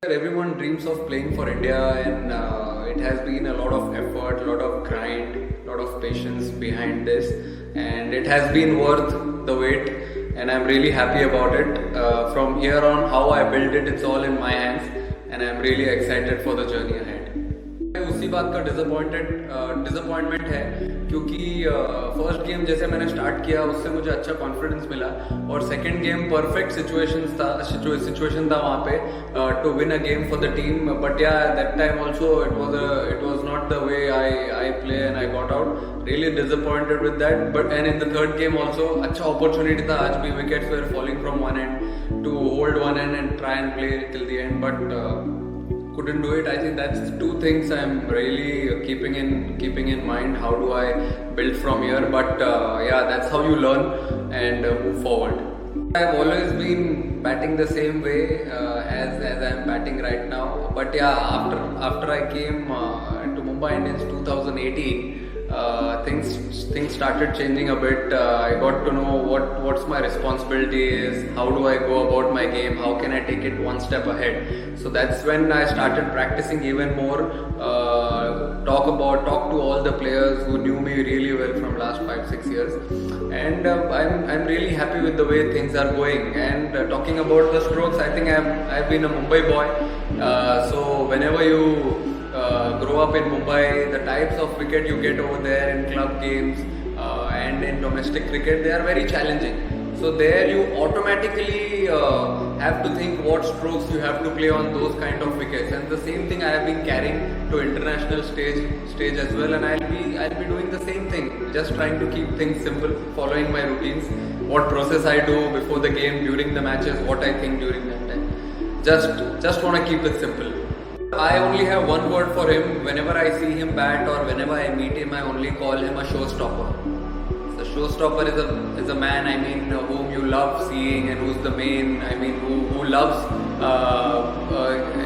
Everyone dreams of playing for India, and it has been a lot of effort, a lot of grind, a lot of patience behind this, and it has been worth the wait. And I'm really happy about it. From here on, how I built it, it's all in my hands, and I'm really excited for the journey ahead. उसी बात का disappointment है क्योंकि first game जैसे मैंने start किया उससे मुझे अच्छा कॉन्फिडेंस मिला और सेकंड गेम परफेक्ट सिचुएशन था वहाँ पे to win a game for the team but yeah that time also it was not the way I play and I got out really disappointed with that but and in the third game also अच्छा opportunity था आज भी wickets were falling from one end to hold one end try and play till the end but couldn't do it. I think that's two things I'm really keeping in mind. How do I build from here? But yeah, that's how you learn and move forward. I've always been batting the same way as I'm batting right now. But yeah, after I came to Mumbai Indians 2018. Things started changing a bit. I got to know what's my responsibility is, how do I go about my game, how can I take it one step ahead. So that's when I started practicing even more, talk to all the players who knew me really well from last 5-6 years, and I'm really happy with the way things are going. And talking about the strokes, I think I've been a Mumbai boy, so whenever you grow up in Mumbai, the types of wicket you get over there in club games and in domestic cricket, they are very challenging. So there you automatically have to think what strokes you have to play on those kind of wickets, and the same thing I have been carrying to international stage as well, and I'll be doing the same thing, just trying to keep things simple, following my routines, what process I do before the game, during the matches, what I think during that time. Just want to keep it simple. I only have one word for him. Whenever I see him bat or whenever I meet him, I only call him a showstopper. The showstopper is a man, I mean, whom you love seeing and who's the main, I mean, who loves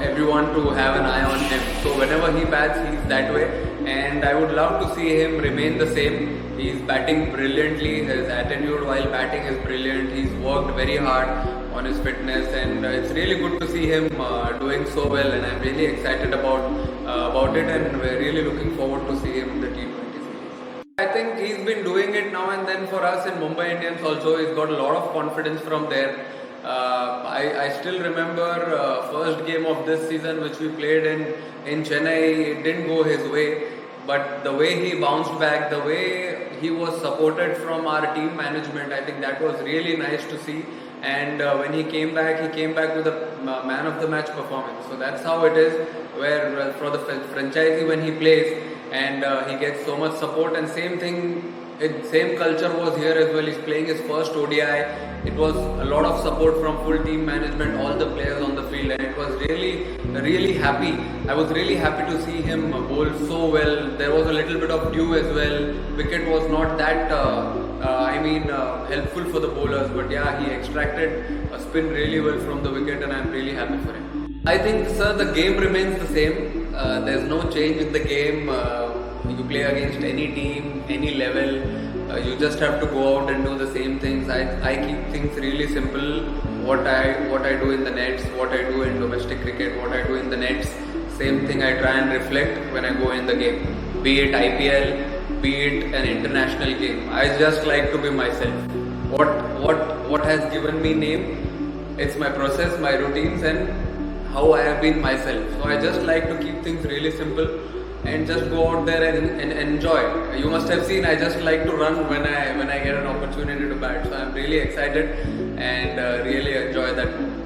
everyone to have an eye on him. So whenever he bats, he's that way, and I would love to see him remain the same. He's batting brilliantly. His attitude while batting is brilliant. He's worked very hard on his fitness, and it's really good to see him doing so well, and I'm really excited about it, and we're really looking forward to see him in the T20 series. I think he's been doing it now and then for us in Mumbai Indians also. He's got a lot of confidence from there. I still remember first game of this season which we played in Chennai. It didn't go his way, but the way he bounced back, the way he was supported from our team management, I think that was really nice to see. And when he came back with a man of the match performance. So that's how it is, where for the franchisee when he plays and he gets so much support, and same culture was here as well. He's playing his first ODI. It was a lot of support from full team management, all the players on the field, and it was really happy. I was really happy to see him bowl so well. There was a little bit of dew as well. Wicket was not that helpful for the bowlers, but yeah, he extracted a spin really well from the wicket, and I'm really happy for him. I think, sir, the game remains the same. There's no change in the game. You play against any team, any level. You just have to go out and do the same things. I keep things really simple. What I do in the nets, what I do in domestic cricket, what I do in the nets, same thing I try and reflect when I go in the game. Be it IPL, be it an international game. I just like to be myself. What has given me name? It's my process, my routines, and how I have been myself. So I just like to keep things really simple and just go out there and enjoy. You must have seen I just like to run when I get an opportunity to bat. So I'm really excited and really enjoy that moment.